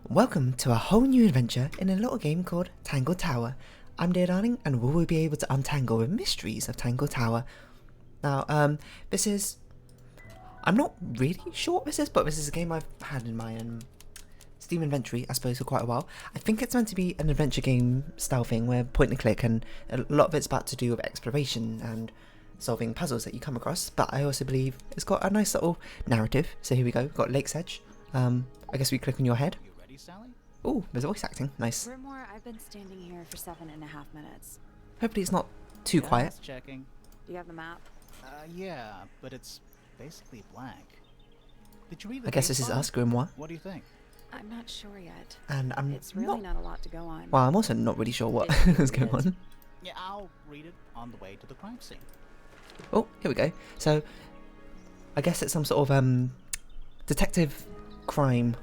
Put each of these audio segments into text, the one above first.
Welcome to a whole new adventure in a little game called Tangle Tower. I'm Dear Darling, and we will be able to untangle the mysteries of Tangle Tower. Now, this is... I'm not really sure what this is, but this is a game I've had in my Steam inventory, I suppose, for quite a while. I think it's meant to be an adventure game style thing where point and click, and a lot of it's about to do with exploration and solving puzzles that you come across, but I also believe it's got a nice little narrative. So here we go, we've got Lake's Edge. I guess we click on your head. Sally? Oh, there's voice acting. Nice. Grimoire, I've been standing here for 7.5 minutes. Hopefully it's not too quiet. Checking. Do you have the map? Yeah, but it's basically blank. Did you read the I guess this is us, Grimoire. What do you think? I'm not sure yet. And I'm It's really not a lot to go on. Well, I'm also not really sure what is going on. Yeah, I'll read it on the way to the crime scene. Oh, here we go. So, I guess it's some sort of detective crime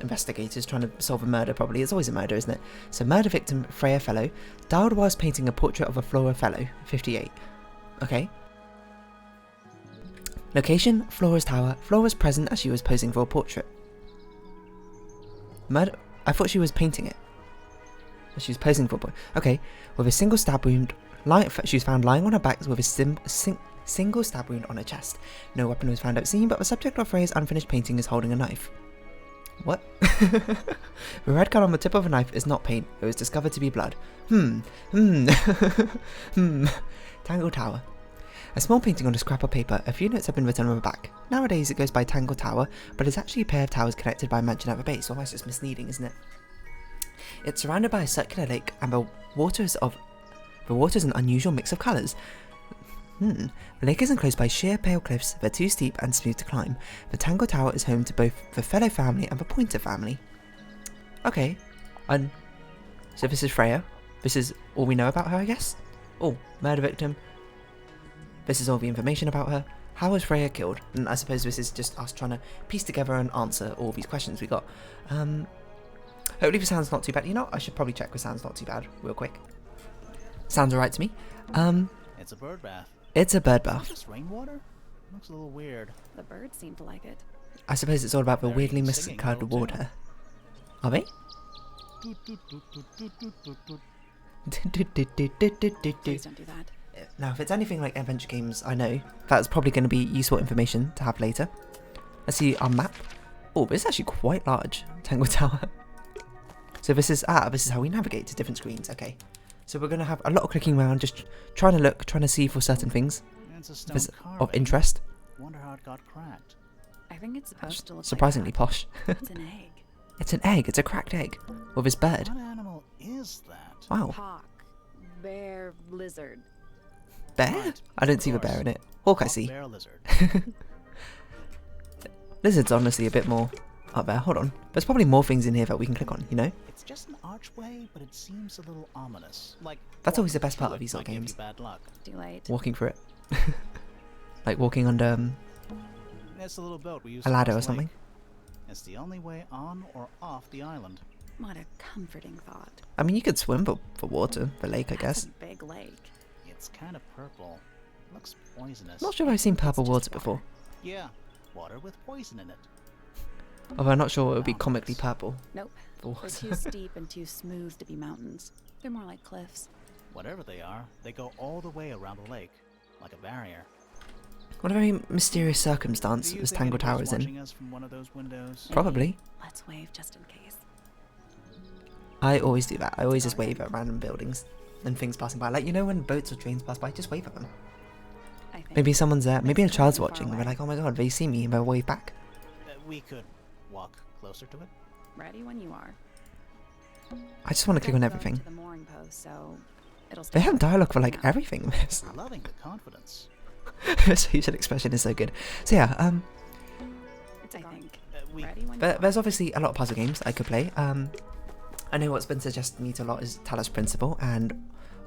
investigators trying to solve a murder, probably. It's always a murder, isn't it? So, murder victim Freya Fellow died whilst painting a portrait of a Flora Fellow, 58. Okay. Location, Flora's Tower. Flora's present as she was posing for a portrait. Murder... I thought she was painting it. She was posing for a portrait. Okay. With a single stab wound... She was found lying on her back with a single stab wound on her chest. No weapon was found at scene, but the subject of Freya's unfinished painting is holding a knife. What? The red cut on the tip of a knife is not paint. It was discovered to be blood. Tangle Tower. A small painting on a scrap of paper. A few notes have been written on the back. Nowadays it goes by Tangle Tower, but it's actually a pair of towers connected by a mansion at the base. Well, that's just misleading, isn't it? It's surrounded by a circular lake, and the water is an unusual mix of colours. The lake is enclosed by sheer pale cliffs that are too steep and smooth to climb. The Tangle Tower is home to both the Fellow family and the Pointer family. Okay, so this is Freya. This is all we know about her, I guess? Oh, murder victim. This is all the information about her. How was Freya killed? And I suppose this is just us trying to piece together and answer all these questions we got. Hopefully the sound's not too bad. You know, I should probably check the sound's not too bad real quick. Sounds alright to me. It's a bird bath. It's a bird bath. Just rainwater? Looks a little weird. The birds seem to like it. I suppose it's all about the Very weirdly singing miscolored though, too. water. Are they? Please don't do that. Now, if it's anything like adventure games, I know that's probably going to be useful information to have later. Let's see our map. Oh, but it's actually quite large. Tangle Tower. So this is how we navigate to different screens. Okay. So we're going to have a lot of clicking around, just trying to see for certain things. It's a If stone it's carving. of interest. Wonder how it got cracked. I think it's supposed to look Surprisingly like posh. that. It's an egg. It's an egg. It's a cracked egg with his bird. What animal is that? Wow. Hawk. Bear. Lizard. Bear? Right, I don't of see the course. bear in it. Hawk I Hawk, see. bear, lizard. Lizard's honestly a bit more up there. Hold on. There's probably more things in here that we can click on, you know? It's just an archway, but it seems a little ominous. Like That's always the walking best part through of it these might little give games. you bad luck. Too late. Walking through it. Like walking under It's a little boat we use a to ladder cross or the lake. something. It's the only way on or off the island. What a comforting thought. I mean, you could swim for water, the lake, I That's guess. a big lake. It's kind of purple. Looks poisonous. Not sure if I've seen purple It's water just before. Yeah, water with poison in it. Although I'm not sure it would be comically purple. Nope. for They're water. too steep and too smooth to be mountains. They're more like cliffs. Whatever they are, they go all the way around the lake, like a barrier. What a very mysterious circumstance Do you this think Tangle Tower anybody's is in. watching us from one of those windows? Probably. Let's wave just in case. I always do that. I always just wave at random buildings and things passing by. Like, you know when boats or trains pass by, just wave at them. I think. Maybe someone's there, maybe a It's not child's too far watching and they're away. like, oh my god, they see me and they'll wave back. We could walk closer to it. Ready when you are. I just want to click on Don't go everything. to the mooring post, so it'll They stay have put dialogue for now. like everything. This Loving the confidence. facial expression is so good. So yeah, It's, I think. We Ready when you there's are. obviously a lot of puzzle games I could play. I know what's been suggested me to a lot is Talos Principle and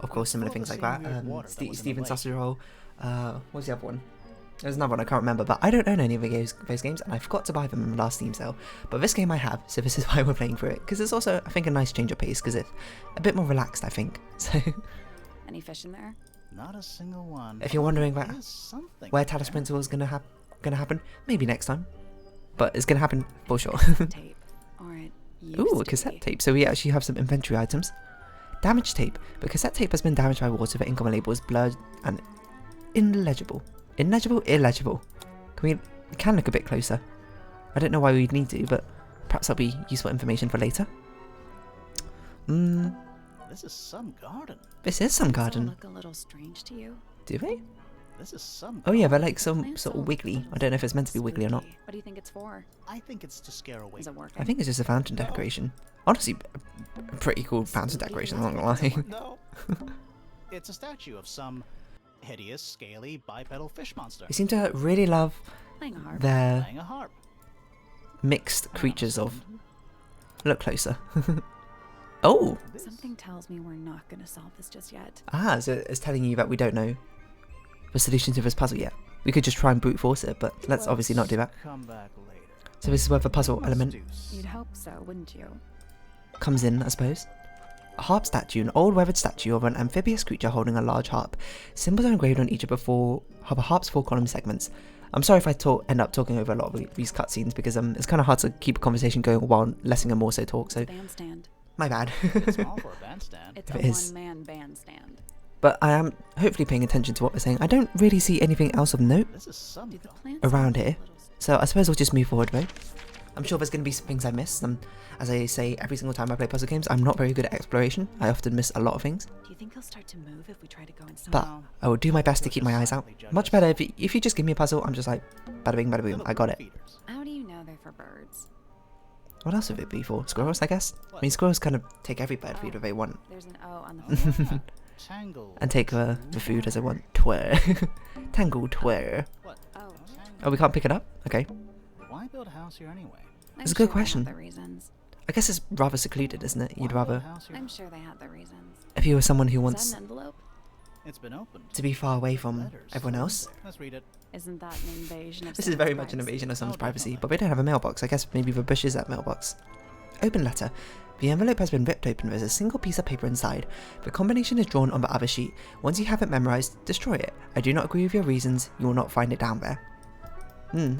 of course similar Well, things the like same that. weird water that was in the Steven lake. Sausage Roll. What's the other one? There's another one I can't remember, but I don't own any of those games, and I forgot to buy them in the last Steam sale. But this game I have, so this is why we're playing through it, because it's also, I think, a nice change of pace, because it's a bit more relaxed, I think. So, Any fish in there? not a single one. if you're wondering There is something where there. Talos Principle is gonna happen, maybe next time, but it's gonna happen for sure. Tape. Or it Ooh, a cassette tape. So we actually have some inventory items. Damaged tape. The cassette tape has been damaged by water. The ink on the label is blurred and illegible. Illegible. We can look a bit closer. I don't know why we'd need to, but perhaps that'll be useful information for later. This is some garden. This is some Does it garden. look a little strange to you? Do they? This is some. Oh yeah, they're garden. like some Plants sort of all wiggly. look I don't know if it's meant to be wiggly or not. spooky. What do you think it's for? I think it's to scare away. Is it working? I think it's just a fountain decoration. Honestly, a pretty cool fountain decoration, I'm not gonna lie. No. It's a statue of some hideous, scaly, bipedal fish monster They seem to really love Playing a harp. their playing a harp. mixed creatures of... Look closer. Oh! This- Something tells me we're not going to solve this just yet. Ah, so it's telling you that we don't know the solution to this puzzle yet. We could just try and brute force it, but let's obviously not do that. Come back later. So this is where the puzzle Must element do You'd hope so, wouldn't you? comes in, I suppose. A harp statue, an old weathered statue of an amphibious creature holding a large harp. Symbols are engraved on each of the harp's 4 column segments. I'm sorry if I end up talking over a lot of these cutscenes because it's kind of hard to keep a conversation going while Lessing also talk, so Bandstand. my bad. It's small for a bandstand. It's If a it is. one-man bandstand. But I am hopefully paying attention to what they're saying. I don't really see anything else of note, This is some. Do the garden. plants Around look a here. little so I suppose we'll just move forward though. I'm sure there's going to be some things I missed. As I say every single time I play puzzle games, I'm not very good at exploration. I often miss a lot of things. Do you think he'll start to move if we try to go inside? But No. I will do my best to He'll keep just my eyes out. silently judge Much us. better if you just give me a puzzle, I'm just like, bada bing, bada boom, They're I got it. little feeders. How do you know they're for birds? What else would it be for? Squirrels, I guess? I mean, squirrels kind of take every bird food if they want. There's an O on the front. Ah, Tangle. And take the food as they want. Twir. Tangle Twir. What? Oh. Oh, we can't pick it up? Okay. Why build a house here anyway? I'm It's a good sure they have question. their reasons. I guess it's rather secluded, isn't it? You'd Why build a rather, house here? I'm sure they had their reasons. if you were someone who Is wants that an envelope? It's been opened. to be far away from Letters. everyone else. Let's read it. Isn't that an invasion of This is someone's very much an privacy? invasion of someone's Oh, privacy, definitely. but we don't have a mailbox. I guess maybe the bush is that mailbox. Open letter. The envelope has been ripped open. There's a single piece of paper inside. The combination is drawn on the other sheet. Once you have it memorized, destroy it. I do not agree with your reasons. You will not find it down there.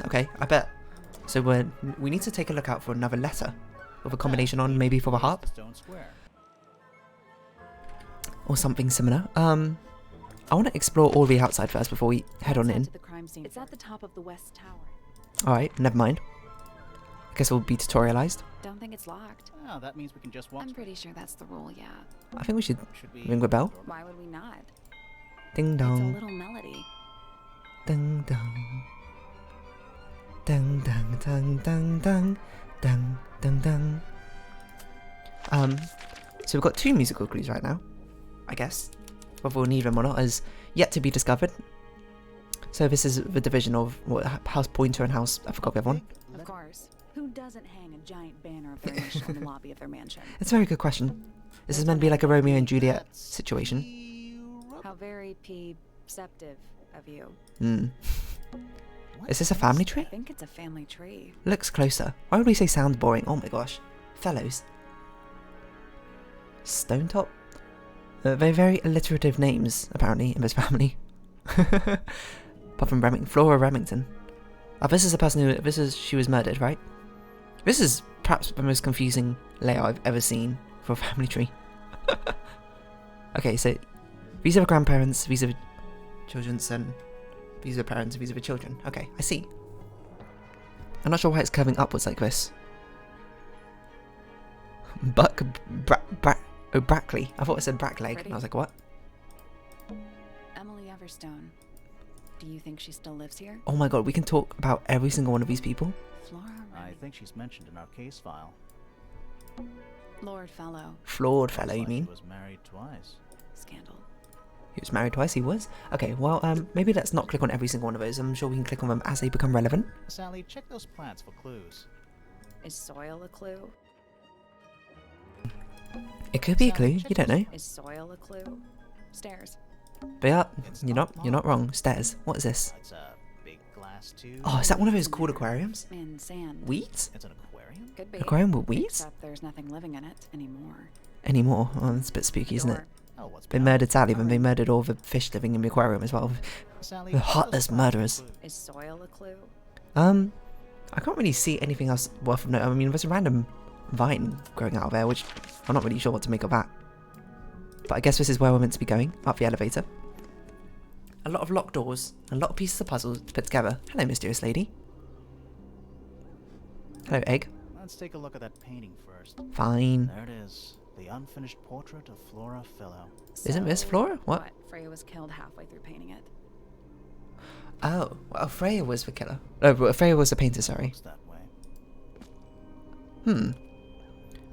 Okay, I bet. So we need to take a look out for another letter with a combination on, maybe for the harp Stone Square. or something similar. I want to explore all the outside first before we head on Let's in. to the crime scene. It's at the top of the west tower. Alright, never mind. I guess it will be tutorialized. Don't think it's locked. Oh, that means we can just walk. I'm pretty sure that's the rule, yeah. I think we should Should we ring the bell. Why would we not? Ding It's a dong. little melody. Ding dong. Ding dong dong dong dong dong dong dong. So we've got 2 musical clues right now, I guess. Whether we'll need them or not is yet to be discovered. So this is the division of what, House Pointer and House, I forgot the other one. Of course. Who doesn't hang a giant banner of their initial in the lobby of their mansion? It's a very good question. This is meant to be like a Romeo and Juliet situation. How very perceptive of you. Is this a family I tree? think it's a family tree. Looks closer. Why would we say sounds boring? Oh my gosh. Fellows. Stone Top? They're very alliterative names, apparently, in this family. Apart from Flora Remington. Oh, this is the person who... she was murdered, right? This is perhaps the most confusing layout I've ever seen for a family tree. Okay, so... these are the grandparents, these are the children's son... these are the parents, these are the children. Okay, I see. I'm not sure why it's curving upwards like this. Brackley. I thought it said Brackleg, and I was like, what? Emily Everstone. Do you think she still lives here? Oh my god, we can talk about every single one of these people. Flora I Remington. think she's mentioned in our case file. Lord Fellow. Flawed fellow, Looks you like mean? He was married twice. Scandal. He was married twice, he was? Okay, well, maybe let's not click on every single one of those. I'm sure we can click on them as they become relevant. Sally, check those plants for clues. Is soil a clue? It could be a Sally, clue, check you don't those- know. Is soil a clue? Stairs. But yeah, It's you're not not wrong. Stairs. What is this? It's a big glass tube. Oh, is that one of those cool aquariums? And sand. Weeds? It's an aquarium? Could be. Aquarium with weeds? Except there's nothing living in it anymore. Anymore? Oh, that's a bit spooky, isn't it? Door. Oh, what's They behind murdered it? Sally, then they murdered all the fish living in the aquarium as well. Sally, The check those heartless plants for murderers. clues. Is soil a clue? I can't really see anything else worth of note. I mean, there's a random vine growing out of there, which I'm not really sure what to make of that. But I guess this is where we're meant to be going, up the elevator. A lot of locked doors, a lot of pieces of puzzles to put together. Hello, mysterious lady. Hello, egg. Let's take a look at that painting first. Fine. There it is. The unfinished portrait of Flora Philo. Isn't this Flora? What? Freya was killed halfway through painting it. Oh, well, Freya was the killer. Oh, but Freya was the painter, sorry. Looks that way.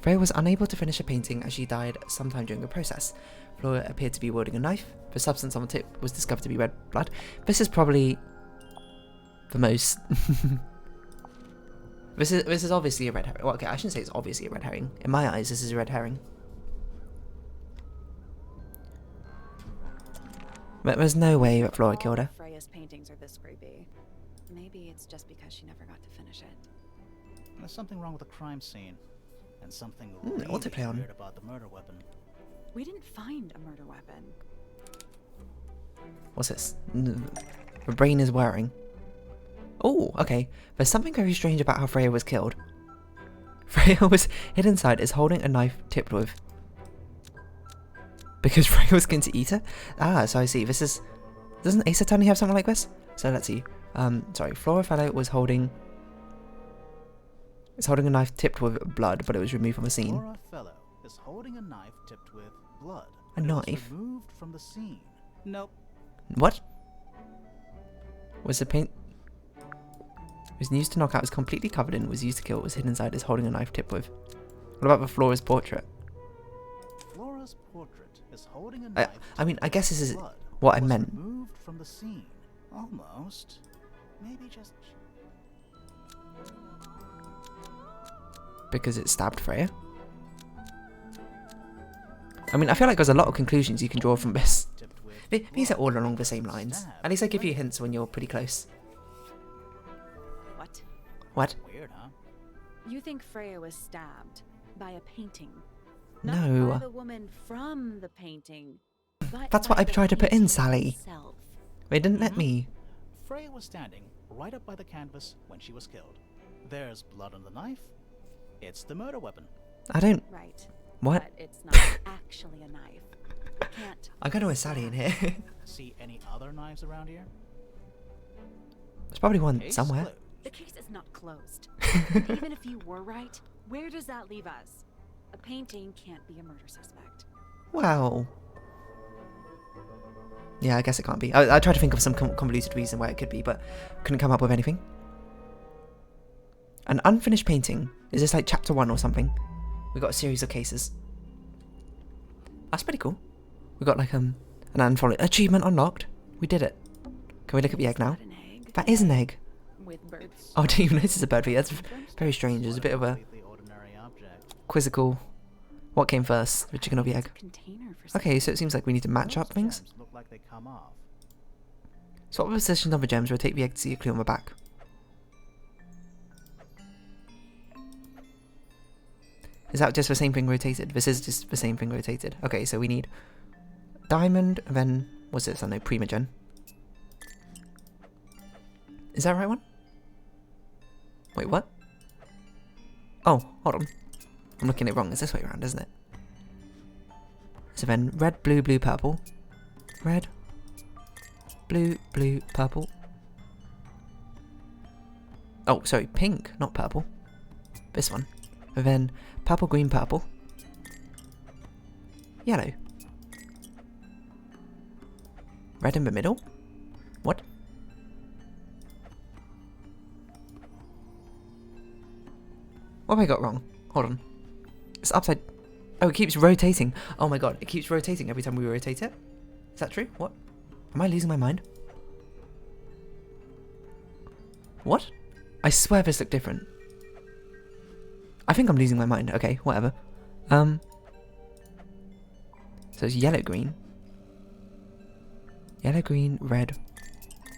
Freya was unable to finish a painting as she died sometime during the process. Flora appeared to be wielding a knife. The substance on the tip was discovered to be red blood. This is probably the most... This is obviously a red herring. Well, okay, I shouldn't say it's obviously a red herring. In my eyes, this is a red herring. But there's no way that Flora killed her. Freya's paintings are this creepy. Maybe it's just because she never got to finish it. There's something wrong with the crime scene. And something what's it play on? weird about the murder weapon. We didn't find a murder weapon. What's this? The brain is whirring. Oh, okay. There's something very strange about how Freya was killed. Freya was hid inside is holding a knife tipped with... Because Freya was going to eat her? Ah, so I see. This is... Doesn't Ace Attorney have something like this? So let's see. Sorry. Flora Philo was holding... It's holding a knife tipped with blood, but it was removed from the scene. Flora Philo is holding a knife tipped with blood. A It was knife? removed from the scene. Nope. What? Was the paint... Was used to knock out, was completely covered in, was used to kill, was hidden inside, is holding a knife tipped with... What about the Flora's portrait? Flora's portrait is holding a knife. I mean, I guess this is blood. what I Was meant. removed from the scene. Almost. Maybe just... Because it stabbed Freya. I mean, I feel like there's a lot of conclusions you can draw from this. tipped with These are blood. all along the same lines. At least I give you hints when you're pretty close. What? What? Weird, huh? You think Freya was stabbed by a painting? No. Not by the woman from the painting. But That's by what I the tried to put in, painting Sally. itself. They didn't let me. Freya was standing right up by the canvas when she was killed. There's blood on the knife. It's the murder weapon. I don't... Right. What? But it's not actually a knife. Can't. I got to a Sally in here. See any other knives around here? There's probably one Case somewhere. closed. The case is not closed. Even if you were right, where does that leave us? A painting can't be a murder suspect. Wow. Yeah, I guess it can't be. I tried to think of some convoluted reason why it could be, but couldn't come up with anything. An unfinished painting. Is this like chapter 1 or something? We got a series of cases. That's pretty cool. We got like an anthology. Achievement unlocked. We did it. Can we look at the egg now? An egg That is an egg. with birds. Oh, I didn't even notice it's a bird feed. That's very strange. There's a bit of a Completely ordinary object. quizzical. What came first, the chicken or the egg? Container for Okay, so it seems like we need to match Those up things. gems look like they come off. Swap the positions of the gems, rotate the egg to see a clue on the back. Is that just the same thing rotated? This is just the same thing rotated. Okay, so we need diamond, and then, what's this? I know, Primogen. Is that the right one? Wait, what? Oh, hold on. I'm looking at it wrong. It's this way around, isn't it? So then, red, blue, blue, purple. Red, blue, blue, purple. Oh, sorry, pink, not purple. This one. And then purple, green, purple. Yellow. Red in the middle? What? What have I got wrong? Hold on. It's upside... Oh, it keeps rotating. Oh my god, it keeps rotating every time we rotate it? Is that true? What? Am I losing my mind? What? I swear this looked different. I think I'm losing my mind. Okay, whatever. So it's yellow, green. Yellow, green, red,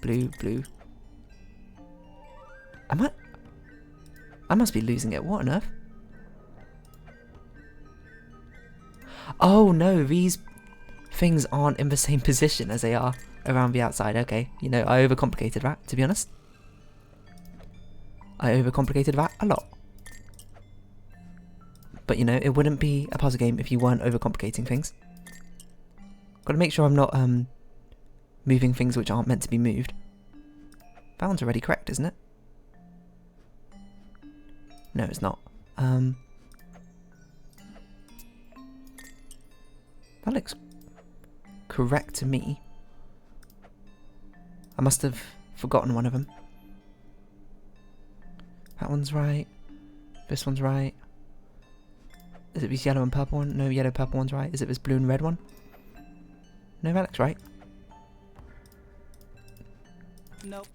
blue, blue. I must be losing it. What on earth? Oh no, these things aren't in the same position as they are around the outside. Okay, you know, I overcomplicated that, to be honest. I overcomplicated that a lot. but you know, it wouldn't be a puzzle game if you weren't overcomplicating things. Gotta make sure I'm not moving things which aren't meant to be moved. That one's already correct, isn't it? No, it's not. That looks correct to me. I must have forgotten one of them. That one's right. This one's right. Is it this yellow and purple one? No, yellow purple one's right. Is it this blue and red one? No, that looks right. Nope.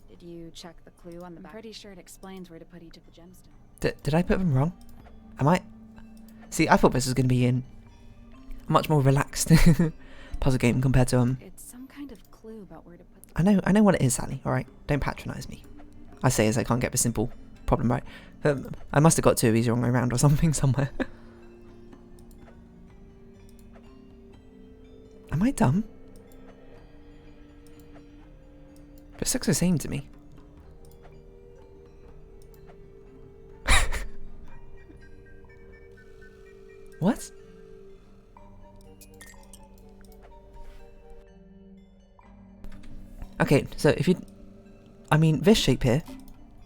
Did you check the clue on the back? I'm pretty sure it explains where to put each of the gemstones. Did I put them wrong? Am I? See, I thought this was going to be in a much more relaxed puzzle game compared to It's some kind of clue about where to put the I know what it is, Sally. All right, don't patronise me. I say as I can't get the simple problem right. I must have got two of these wrong way around or something somewhere. Am I dumb? This looks the same to me. What? Okay, so if you... I mean, this shape here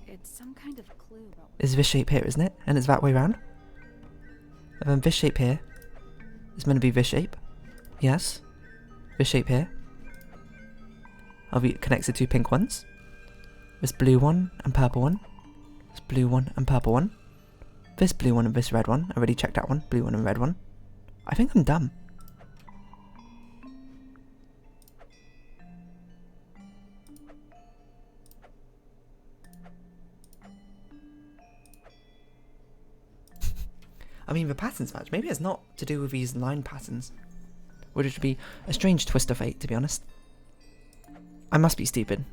It's some kind of clue about is this shape here, isn't it? And it's that way round. And then this shape here is meant to be this shape. Yes. This shape here. Are we connected to pink ones? This blue one and purple one. This blue one and purple one. This blue one and this red one. I already checked that one. Blue one and red one. I think I'm dumb. I mean, the patterns match. Maybe it's not to do with these line patterns. Would it be a strange twist of fate, to be honest? I must be stupid.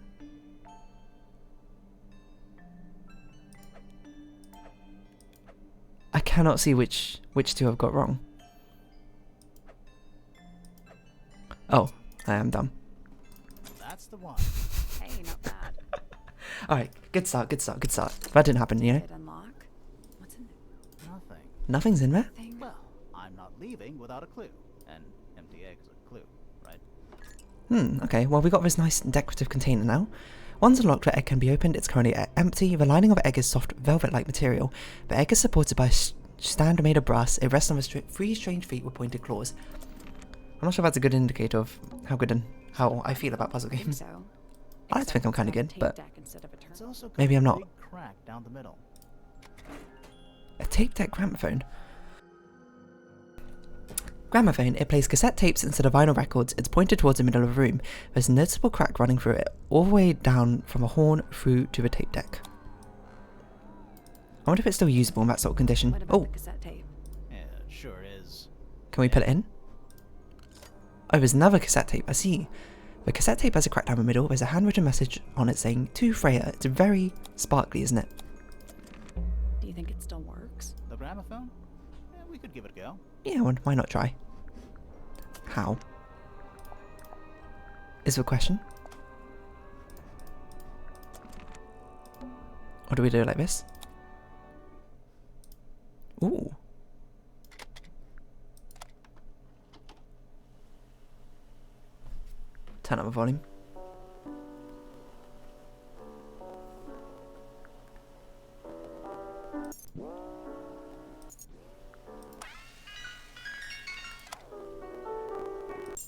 I cannot see which two I've got wrong. Oh, I am dumb. That's the one. Hey, not bad. Alright, good start, good start, good start. That didn't happen, you know? Did it unlock? What's in there? Nothing. Nothing's in there? Thing? Well, I'm not leaving without a clue. An empty egg's a clue, right? Okay, well we got this nice decorative container now. Once unlocked, the egg can be opened. It's currently empty. The lining of the egg is soft velvet-like material. The egg is supported by a stand made of brass. It rests on three strange feet with pointed claws. I'm not sure if that's a good indicator of how good and how I feel about puzzle games. So, I like to think I'm kind of good, but It's also got maybe a I'm not. big crack down the middle. A tape deck gramophone. Gramophone, it plays cassette tapes instead of vinyl records. It's pointed towards the middle of the room. There's a noticeable crack running through it, all the way down from a horn through to the tape deck. I wonder if it's still usable in that sort of condition. What about Oh, the cassette tape? Yeah, it sure is. can we put it in? Oh, there's another cassette tape, I see. The cassette tape has a crack down the middle. There's a handwritten message on it saying, "To Freya." It's very sparkly, isn't it? Do you think it still works? The gramophone? Yeah, we could give it a go. Yeah, why not try? How? Is the question? Or do we do it like this? Ooh. Turn up the volume.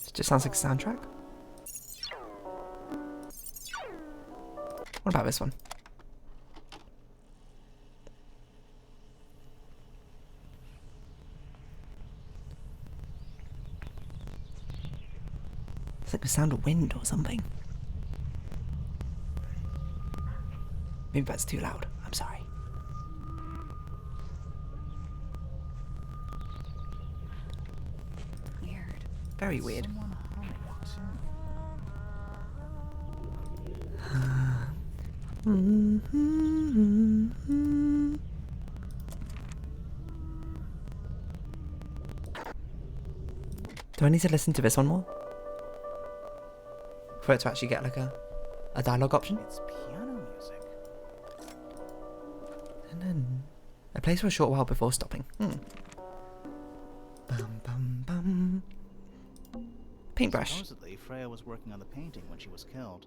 It just sounds like a soundtrack. What about this one? It's like the sound of wind or something. Maybe that's too loud. I'm sorry. Weird. Very weird. Someone humming Do I need to listen to this one more? For it to actually get like a dialogue option? It's piano music. It plays for a short while before stopping. Bum bum bum. Paintbrush. Supposedly, Freya was working on the painting when she was killed.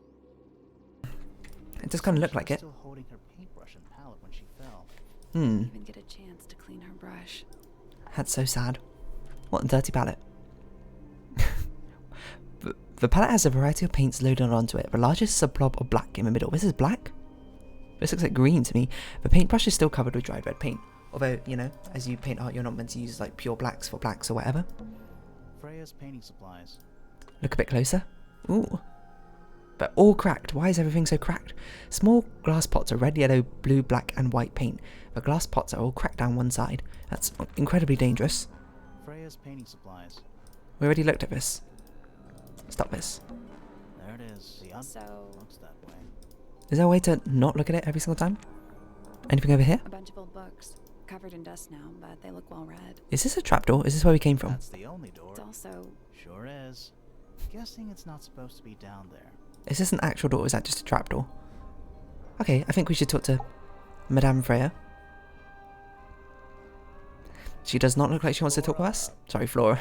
It does kind of look like She was it. still holding her paintbrush and palette when she fell. Hmm. Even get a chance to clean her brush. That's so sad. What a dirty palette. The palette has a variety of paints loaded onto it. The largest is a blob of black in the middle. This is black? This looks like green to me. The paintbrush is still covered with dried red paint. Although, you know, as you paint art, you're not meant to use like pure blacks for blacks or whatever. Freya's painting supplies. Look a bit closer. Ooh. But all cracked. Why is everything so cracked? Small glass pots are red, yellow, blue, black and white paint. The glass pots are all cracked down one side. That's incredibly dangerous. Freya's painting supplies. We already looked at this. Stop this. There it is. The So, looks that way. Is there a way to not look at it every single time? Anything over here? a bunch of old books. Covered in dust now, but they look well read. Is this a trapdoor? Is this where we came from? That's the only door. It's also... Sure is. Guessing it's not supposed to be down there. Is this an actual door or is that just a trapdoor? Okay, I think we should talk to Madame Freya. She does not look like she wants to talk with us. Sorry, Flora.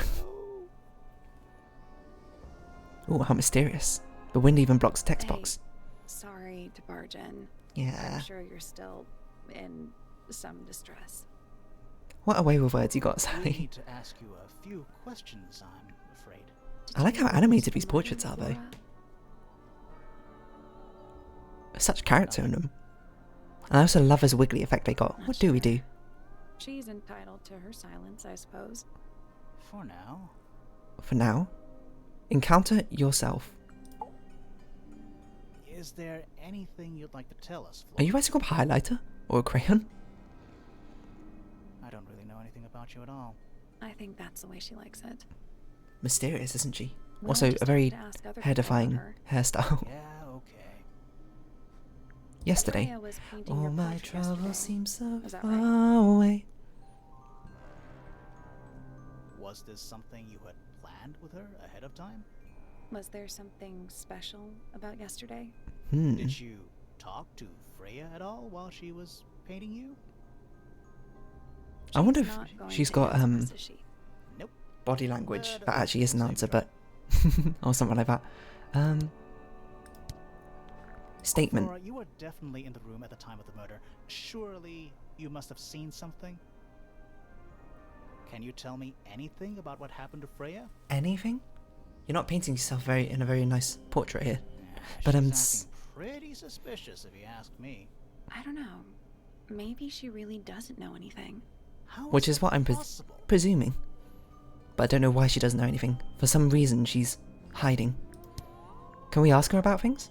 Ooh, how mysterious. The wind even blocks the text Hey. box. Sorry to barge in. Yeah. I'm sure you're still in some distress. What a way with words you got, We Sally. need to ask you a few questions, I'm afraid. Did I like you how animated these remind portraits me, are, though. Laura? There's such character in them. And I also love this wiggly effect they got. Not What do we sure. do? She's entitled to her silence, I suppose. For now. For now, encounter yourself. Is there anything you'd like to tell us, Are Flora? you writing up a highlighter? Or a crayon? I don't really know anything about you at all. I think that's the way she likes it. Mysterious, isn't she? We Also, just a very have to ask other people hair-defying about her. hairstyle. Yeah, okay. Yesterday. Freya was painting All your my portrait troubles yesterday. seem so Was that far right? away. Was this something you had planned with her ahead of time? Was there something special about yesterday? Did you talk to Freya at all while she was painting you? I wonder She's if not going she's to got answer us, is she? Nope. body language. But That actually is an same answer, try. but or something like that. Statement. Flora, you were definitely in the room at the time of the murder. Surely you must have seen something? Can you tell me anything about what happened to Freya? Anything? You're not painting yourself in a very nice portrait here. But, She's acting pretty suspicious if you ask me. I don't know. Maybe she really doesn't know anything. How Which is that what I'm possible? presuming. But I don't know why she doesn't know anything. For some reason, she's hiding. Can we ask her about things?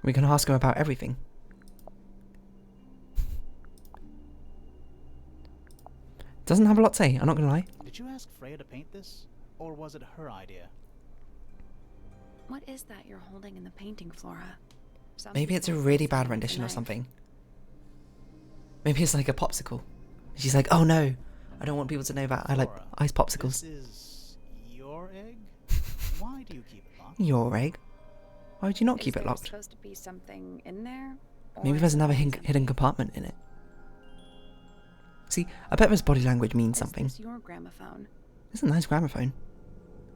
We can ask her about everything. Doesn't have a lot to say, I'm not gonna lie. Did you ask Freya to paint this? Or was it her idea? What is that you're holding in the painting, Flora? Some Maybe it's a people really say bad it's a rendition or knife. something. Maybe it's like a popsicle. She's like, oh no, I don't want people to know that I like Flora, ice popsicles. This is your egg? Why do you keep it locked? Your egg? Why would you not Is keep it there locked? supposed to be something in there? Maybe Or there's is it another always hidden empty? compartment in it. See, I bet this body language means something. Is this your gramophone? It's a nice gramophone.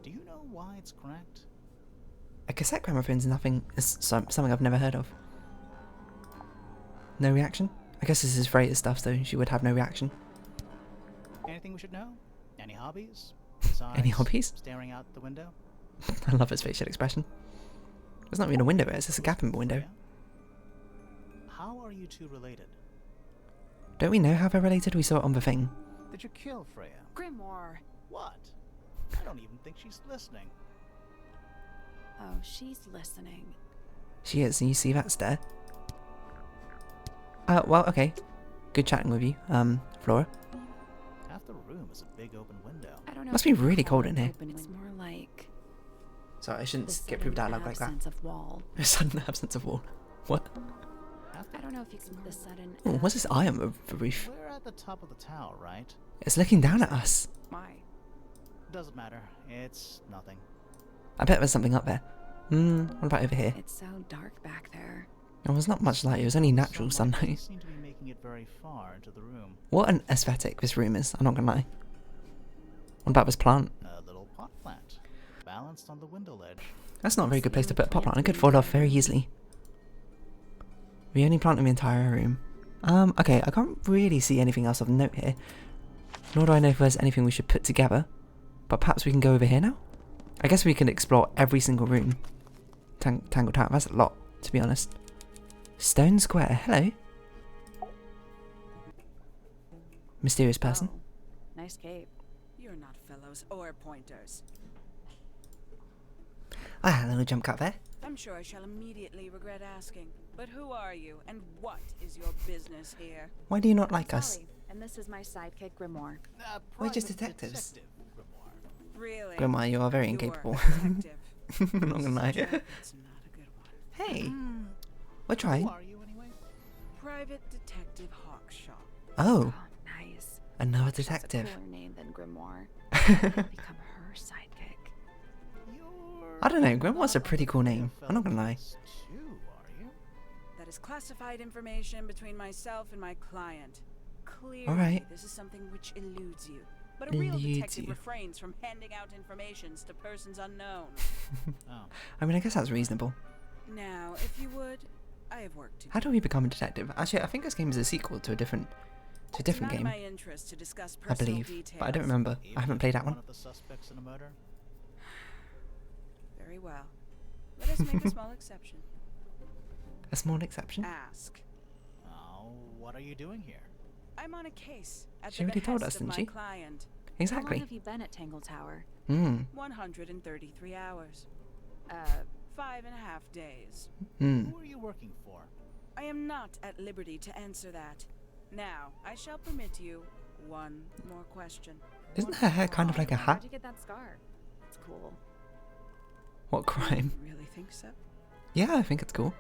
Do you know why it's cracked? A cassette gramophone's nothing. It's something I've never heard of. No reaction? I guess this is Freya's stuff, so she would have no reaction. Anything we should know? Any hobbies? Besides Any hobbies? Staring out the window? I love his facial expression. There's not even a window there, it's just a gap in the window. Yeah. How are you two related? Don't we know how they're related? We saw it on the thing. Did you kill Freya? Grimoire. What? I don't even think she's listening. Oh, she's listening. She is, and you see that stare. Well, okay. Good chatting with you, Flora. Half the room is a big open window. I don't know. Must if be you'd really call cold it in here. open. It's more like Sorry, I shouldn't the skip through sudden dialogue like that. absence of wall. A sudden absence of wall. What? Half the I don't know if you can the sudden. Oh, what's this eye on the roof? We're at the top of the tower, right? It's looking down at us. Why? Doesn't matter. It's nothing. I bet there's something up there. What about over here? It's so dark back there. There was not much light, it was only natural Sunlight sunlight. doesn't seem to be making it very far into the room. What an aesthetic this room is, I'm not gonna lie. What about this plant? A little pot plant, balanced on the window ledge. That's not a very good place to put a pot plant, it could fall off very easily. The only plant in the entire room. Okay, I can't really see anything else of note here. Nor do I know if there's anything we should put together. But perhaps we can go over here now? I guess we can explore every single room. Tangle Tower, that's a lot, to be honest. Stone Square, hello. Mysterious person. Oh, nice cape. You're not fellows or pointers. Ah, a little jump cut there. I'm sure I shall immediately regret asking. But who are you, and what is your business here? Why do you not like us? Sorry, and this is my sidekick Grimoire. We're just Private detectives. Detective Grimoire. Really? Grandma, you are very You're incapable. a detective. I'm not gonna lie. It's not a good one. Hey, we're trying. Who are you anyway? Private Detective Hawkshaw. Oh, Nice. another That's detective. a cooler name than Grimoire. Become her sidekick. You're I don't know, Grimoire's a not pretty cool name. a I'm not gonna lie. fellow too, are you? That is classified information between myself and my client. Clearly, Alright. this is something which eludes you. But a real Eludes detective you. refrains from handing out informations to persons unknown. Oh. I mean, I guess that's reasonable. Now, if you would, I have work to do. How do we become a detective? Actually, I think this game is a sequel to a different It's not in game, my interest to discuss I personal believe. details. But I don't remember. I haven't played that one. Of the suspects in a murder? Very well. Let us make a small exception. A small exception. Ask. Oh, what are you doing here? I'm on a case at She the already told behest us, of didn't my she? client. How long Exactly. have you been at Tangle Tower? 133 hours. 5.5 days. Who are you working for? I am not at liberty to answer that. Now, I shall permit you one more question. Isn't her hair kind of like a Where'd hat? you get that scar? It's cool. What crime? You really think so? Yeah, I think it's cool.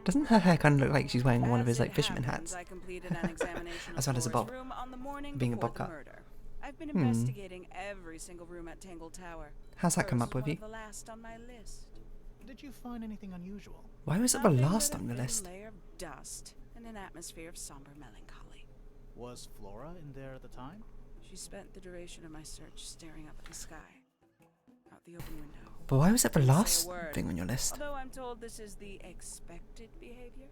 Doesn't her hair kind of look like she's wearing one of his As like it fisherman happens, hats? I completed an examination As of well as a Flora's bob. room on the morning Being a before bob the cut. murder. I've been investigating every single room at Tangle Tower. How's that come Hers up with was you? one of the last on my list. Did you find anything unusual? Why was it the Nothing last but a on the thin list? layer of dust and an atmosphere of somber melancholy. Was Flora in there at the time? She spent the duration of my search staring up at the sky, out the open window. But why was it the Didn't say a last word. thing on your list? Although I'm told this is the expected behavior.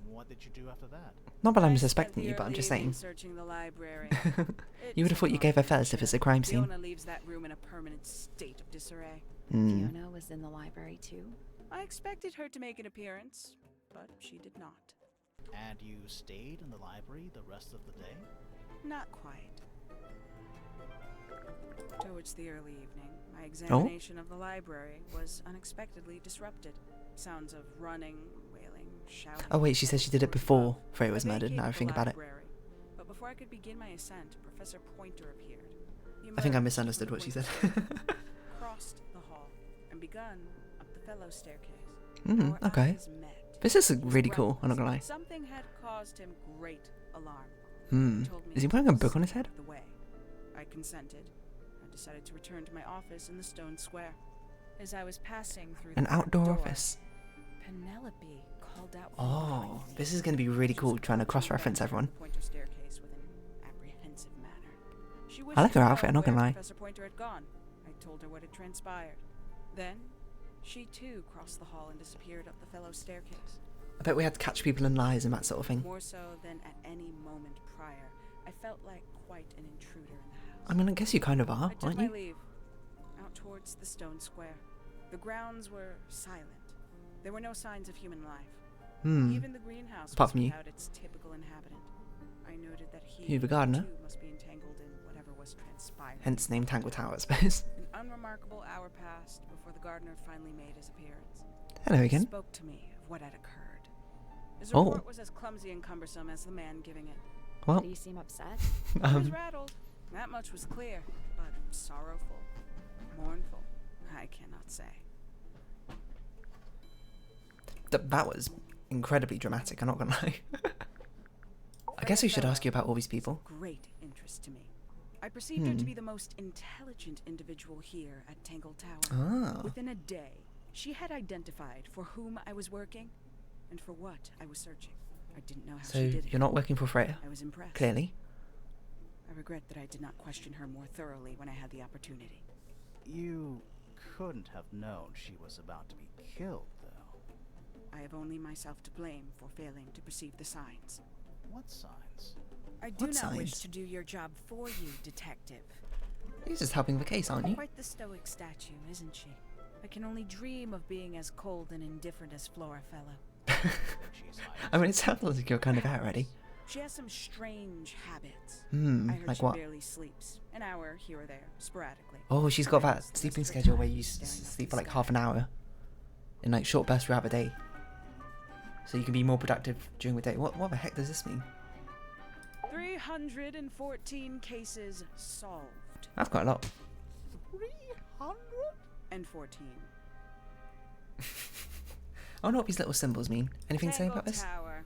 What did you do after that? Not that I'm I spent suspecting the you, but I'm early just evening saying. searching the library. You would have thought you gave her first if it's a crime scene. Fiona leaves that room in a permanent state of disarray. Hmm. Fiona was in the library too. I expected her to make an appearance, but she did not. And you stayed in the library the rest of the day? Not quite. Towards the early evening, my Oh? examination of the library was unexpectedly disrupted. Sounds of running, wailing, shouting. Oh wait, she said she did it before Freya was I murdered, now I vacated think the about it. library, But before I could begin my ascent, Professor Pointer appeared. He I think I emerged misunderstood from what the she said. window, crossed the hall, and begun up the fellow staircase. Our Okay. eyes met. This is He was really cool, I'm not gonna lie. breathless. Something had caused him great alarm. Hmm. He told me Is he to wearing a take book on his step head? out of the way. I consented. I decided to return to my office in the stone square. As I was passing through An the front outdoor door, office. Penelope called out. Oh, this is gonna be really cool trying to cross-reference everyone. Pointer staircase with an apprehensive manner. She wished I like her to know outfit, I'm not gonna where lie. Professor Pointer had gone. I told her what had transpired. Then, she too crossed the hall and disappeared up the fellow staircase. I bet we had to catch people in lies and that sort of thing. More so than at any moment prior, I felt like quite an intruder in the house. I mean, I guess you kind of are, I took aren't my you? leave, out towards the stone square. The grounds were silent. There were no signs of human life. Hmm. Even the greenhouse Apart was from you. without its typical inhabitant. I noted that he You, the gardener? too must be entangled in whatever was transpiring. Hence name Tangle Tower, I suppose. An unremarkable hour passed before the gardener finally made his appearance. Hello He again. spoke to me of what had occurred. His Oh. report was as clumsy and cumbersome as the man giving it. Well, Do you seem upset? I was rattled. That much was clear, but sorrowful, mournful, I cannot say. that was incredibly dramatic, I'm not gonna lie. I guess we should ask you about all these people. Great interest to me. I perceived her to be the most intelligent individual here at Tangle Tower. Ah. Within a day, she had identified for whom I was working And for what I was searching. I didn't know how So she did it. you're not working for Freya, I was impressed. clearly. I regret that I did not question her more thoroughly when I had the opportunity. You couldn't have known she was about to be killed, though. I have only myself to blame for failing to perceive the signs. What signs? I do What not wish signs? to do your job for you, Detective. You're just helping the case, aren't you? Quite the stoic statue, isn't she? I can only dream of being as cold and indifferent as Flora Fellow. She's hiding. I mean, it sounds like you're kind of out already. She has some strange habits. Hmm, I heard like she what? barely sleeps. An hour here or there, sporadically. Oh, she's got Sometimes that sleeping lists her schedule where time you staring up sleep the for like sky. half an hour in like short bursts throughout the day, so you can be more productive during the day. What the heck does this mean? 314 cases solved. That's quite a lot. 314. I wonder what these little symbols mean. Anything to say Tangle about this? Tower.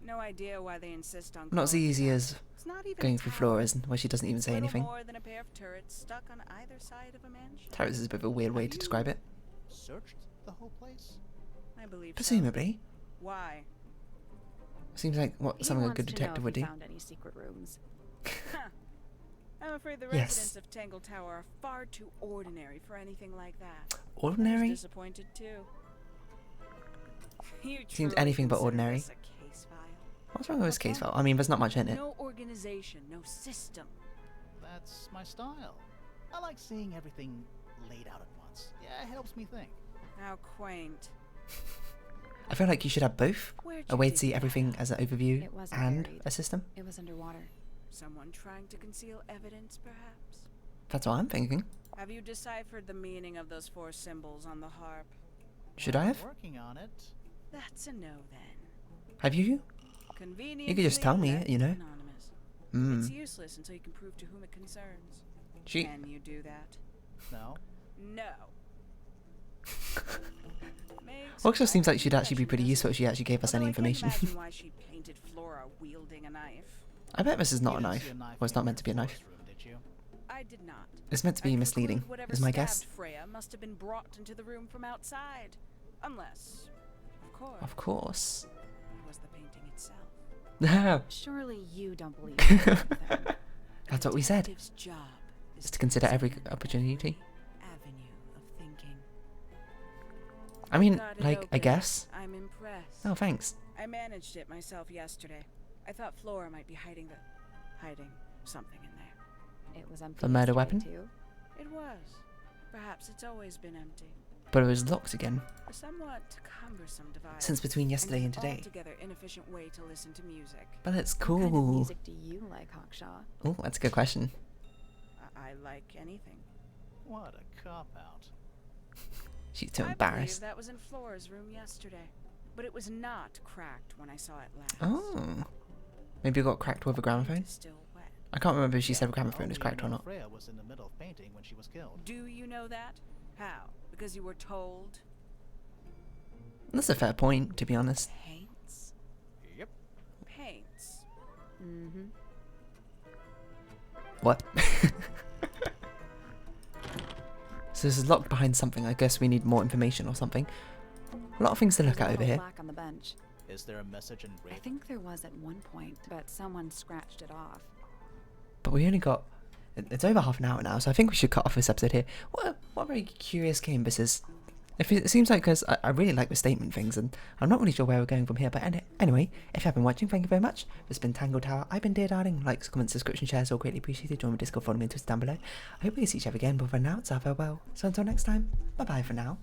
No idea why they insist on Not as calling it easy that. as It's not even going a through tower. Flora's, where she doesn't even say Little anything. more than a pair of turrets stuck on either side of a mansion. Terrace is a bit of a weird way to describe it. Searched the whole place? I believe so. Presumably. Why? Seems like what He something a wants good to know detective if would he do. found any secret rooms. I'm afraid the Yes. residents of Tangle Tower are far too ordinary for anything like that. I was Ordinary? disappointed too. You Seems truly anything but consider ordinary. this a case file? What's wrong with this case file? I mean, there's not much in it. No organization, no system. That's my style. I like seeing everything laid out at once. Yeah, it helps me think. How quaint. I feel like you should have both. Where'd A you way to dig see that everything out? as an overview It wasn't and buried. a system. It was underwater. Someone trying to conceal evidence, perhaps? That's what I'm thinking. Have you deciphered the meaning of those 4 symbols on the harp? Should I have? Working on it. That's a no then. Have you? Conveniently, just tell me, left you know. anonymous. Hmm. It's useless until you can prove to whom it concerns. She. Can you do that? No. No. Makes Also seems like she'd all the actually be pretty impression, useful if she actually gave us doesn't any it? Although I information. can't imagine why she painted Flora wielding a knife. I bet this is not You a didn't knife. see a knife Well, it's in not meant to be a knife. Flora's room, did you? I did not. It's meant to be I misleading, conclude whatever is my stabbed guess. Freya must have been brought into the room from outside. Unless, Of course. it was the painting itself. That's Surely you don't believe anything. what we said. Detective's job Is to consider every examine opportunity. avenue of thinking. I mean, Got it like, I open. guess. I'm impressed. Oh, thanks. I managed it myself yesterday. I thought Flora might be hiding something in there. It was empty. The murder yesterday, weapon? Too. It was. Perhaps it's always been empty. But it was locked again. A somewhat cumbersome device. Since between yesterday and an today. altogether inefficient way to listen to music. But it's What kind of cool. music do you like, Hawkshaw? Oh, that's a good question. I like anything. What a cop-out. She's too I believe embarrassed. that was in Flora's room yesterday, but it was not cracked when I saw it last. Oh. Maybe it got cracked with a gramophone? It's still wet. I can't remember if she Yeah, said a gramophone was only cracked or know not. Freya was in the middle of painting when she was killed. Do you know that? How? Because you were told? That's a fair point, to be honest. Paints? Yep. Paints. Mm-hmm. What? So this is locked behind something. I guess we need more information or something. A lot of things to look at over here. Black on the bench. Is there a message in I red? think there was at one point, but someone scratched it off. But we only got... It's over half an hour now, so I think we should cut off this episode here. What a very curious game this is. It seems like, because I really like the statement things, and I'm not really sure where we're going from here, but anyway, if you have been watching, thank you very much. This has been Tangle Tower. I've been Dear Darling. Likes, comments, subscription, shares, all greatly appreciated. Join my Discord, follow me on Twitter down below. I hope we see each other again, but for now, it's our farewell. So until next time, bye-bye for now.